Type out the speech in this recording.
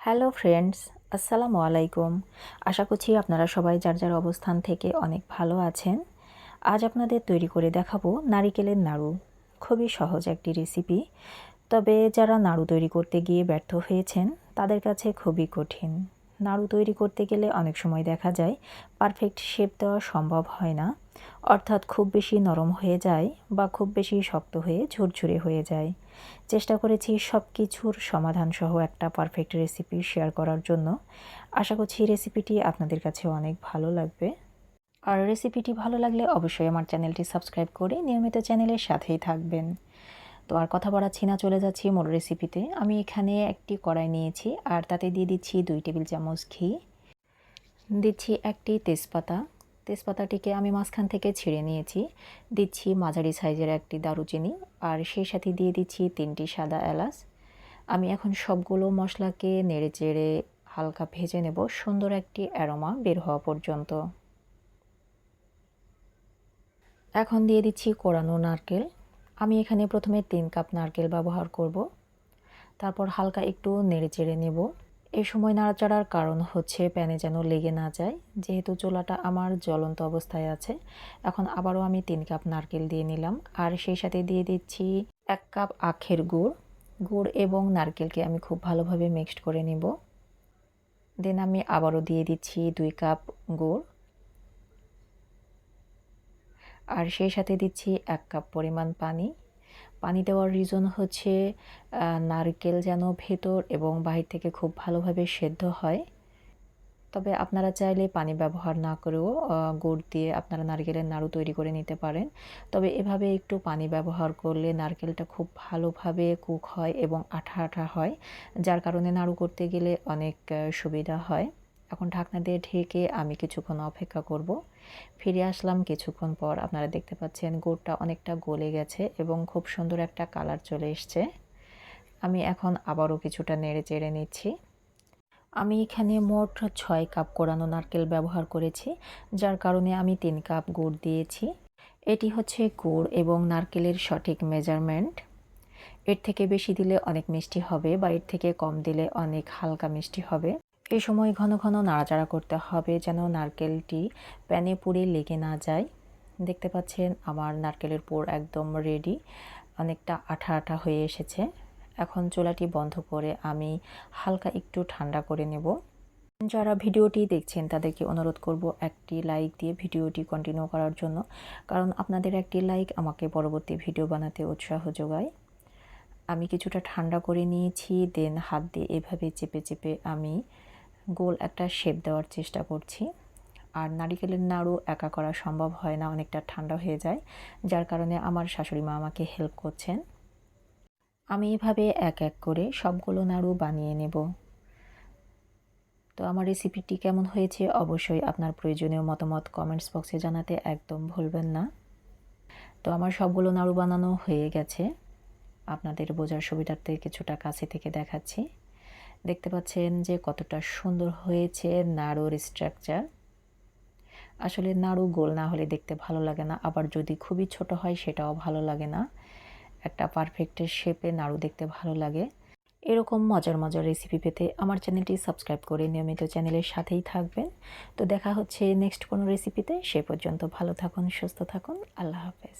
Hello friends, আসসালামু আলাইকুম। আশা করছি আপনারা সবাই যার যার অবস্থান থেকে অনেক ভালো আছেন। আজ আপনাদের তৈরি করে দেখাবো নারিকেলের নাড়ু। খুবই সহজ একটি রেসিপি, তবে যারা নাড়ু তৈরি করতে গিয়ে ব্যর্থ হয়েছেন তাদের কাছে খুবই কঠিন। নাড়ু তৈরি করতে গেলে অনেক সময় দেখা যায় পারফেক্ট শেপ দেওয়া সম্ভব হয় না, অর্থাৎ খুব বেশি নরম হয়ে যায় বা খুব বেশি শক্ত হয়ে ঝুরঝুরে হয়ে যায়। চেষ্টা করেছি সব কিছুর সমাধান সহ একটা পারফেক্ট রেসিপি শেয়ার করার জন্য। আশা করছি রেসিপিটি আপনাদের কাছে অনেক ভালো লাগবে। আর রেসিপিটি ভালো লাগলে অবশ্যই আমার চ্যানেলটি সাবস্ক্রাইব করে নিয়মিত চ্যানেলের সাথেই থাকবেন। তো আর কথা বাড়াচ্ছি না, চলে যাচ্ছি মূল রেসিপিতে। আমি এখানে একটি কড়াই নিয়েছি আর তাতে দিয়ে দিচ্ছি 2 টেবিল চামচ ঘি, দিচ্ছি একটি তেজপাতা। তেজপাতাটিকে আমি মাঝখান থেকে ছিঁড়ে নিয়েছি। দিচ্ছি মাঝারি সাইজের একটি দারুচিনি আর সেই সাথে দিয়ে দিচ্ছি 3টি সাদা এলাচ। আমি এখন সবগুলো মশলাকে নেড়ে চেড়ে হালকা ভেজে নেব, সুন্দর একটি অ্যারোমা বের হওয়া পর্যন্ত। এখন দিয়ে দিচ্ছি কোরানো নারকেল। আমি এখানে প্রথমে 3 কাপ নারকেল ব্যবহার করব। তারপর হালকা একটু নেড়ে চেড়ে নেব। এই সময় নাড়াচাড়ার কারণ হচ্ছে প্যানে যেন লেগে না যায়, যেহেতু চুলাটা আমার জ্বলন্ত অবস্থায় আছে। এখন আবারও আমি 3 কাপ নারকেল দিয়ে নিলাম আর সেই সাথে দিয়ে দিচ্ছি 1 কাপ আখের গুড়। গুড় এবং নারকেলকে আমি খুব ভালোভাবে মিক্সড করে নেব। দেন আমি আবারও দিয়ে দিচ্ছি 2 কাপ গুড় আর সেই সাথে দিচ্ছি 1 কাপ পরিমাণ পানি। পানি দেওয়ার রিজন হচ্ছে নারকেল যেন ভেতর এবং বাহির থেকে খুব ভালোভাবে সেদ্ধ হয়। তবে আপনারা চাইলে পানি ব্যবহার না করেও গুড় দিয়ে আপনারা নারকেলের নাড়ু তৈরি করে নিতে পারেন। তবে এভাবে একটু পানি ব্যবহার করলে নারকেলটা খুব ভালোভাবে কুক হয় এবং আঠা আঠা হয়, যার কারণে নাড়ু করতে গেলে অনেক সুবিধা হয়। এখন ঢাকনা দিয়ে ঢেকে আমি কিছুক্ষণ অপেক্ষা করব। ফিরে আসলাম কিছুক্ষণ পর। আপনারা দেখতে পাচ্ছেন গুড়টা অনেকটা গলে গেছে এবং খুব সুন্দর একটা কালার চলে এসছে। আমি এখন আবারও কিছুটা নেড়ে চেড়ে নিচ্ছি। আমি এখানে মোট 6 কাপ কোরানো নারকেল ব্যবহার করেছি, যার কারণে আমি 3 কাপ গুড় দিয়েছি। এটি হচ্ছে গুড় এবং নারকেলের সঠিক মেজারমেন্ট। এর থেকে বেশি দিলে অনেক মিষ্টি হবে বা এর থেকে কম দিলে অনেক হালকা মিষ্টি হবে। এই সময় ঘন ঘন নাড়াচাড়া করতে হবে যেন নারকেলটি প্যানে পুড়ে লেগে না যায়। দেখতে পাচ্ছেন আমার নারকেলের পুর একদম রেডি, অনেকটা আঠা আঠা হয়ে এসেছে। এখন চুলাটি বন্ধ করে আমি হালকা একটু ঠান্ডা করে নেব। যারা ভিডিওটি দেখছেন তাদেরকে অনুরোধ করব একটি লাইক দিয়ে ভিডিওটি কন্টিনিউ করার জন্য, কারণ আপনাদের একটি লাইক আমাকে পরবর্তী ভিডিও বানাতে উৎসাহ যোগায়। আমি কিছুটা ঠান্ডা করে নিয়েছি, দেন হাত দিয়ে এভাবে চেপে চেপে আমি গোল একটা শেপ দেওয়ার চেষ্টা করছি। আর নারিকেলের নাড়ু একা করা সম্ভব হয় না, অনেকটা ঠান্ডা হয়ে যায়, যার কারণে আমার শাশুড়ি মা আমাকে হেল্প করছেন। আমি এভাবে এক এক করে সবগুলো নাড়ু বানিয়ে নেব। তো আমার রেসিপিটি কেমন হয়েছে অবশ্যই আপনার প্রয়োজনীয় মতামত কমেন্টস বক্সে জানাতে একদম ভুলবেন না। তো আমার সবগুলো নাড়ু বানানো হয়ে গেছে। আপনাদের বোঝার সুবিধার্থে কিছুটা কাছে থেকে দেখাচ্ছি। দেখতে পাচ্ছেন যে কতটা সুন্দর হয়েছে নাড়ুর স্ট্রাকচার। আসলে নাড়ু গোল না হলে দেখতে ভালো লাগে না, আবার যদি খুবই ছোট হয় সেটাও ভালো লাগে না। একটা পারফেক্ট শেপে নাড়ু দেখতে ভালো লাগে। এরকম মজার মজার রেসিপি পেতে আমার চ্যানেলটি সাবস্ক্রাইব করে নিয়মিত চ্যানেলের সাথেই থাকবেন। তো দেখা হচ্ছে নেক্সট কোনো রেসিপিতে। সে পর্যন্ত ভালো থাকুন, সুস্থ থাকুন। আল্লাহ হাফেজ।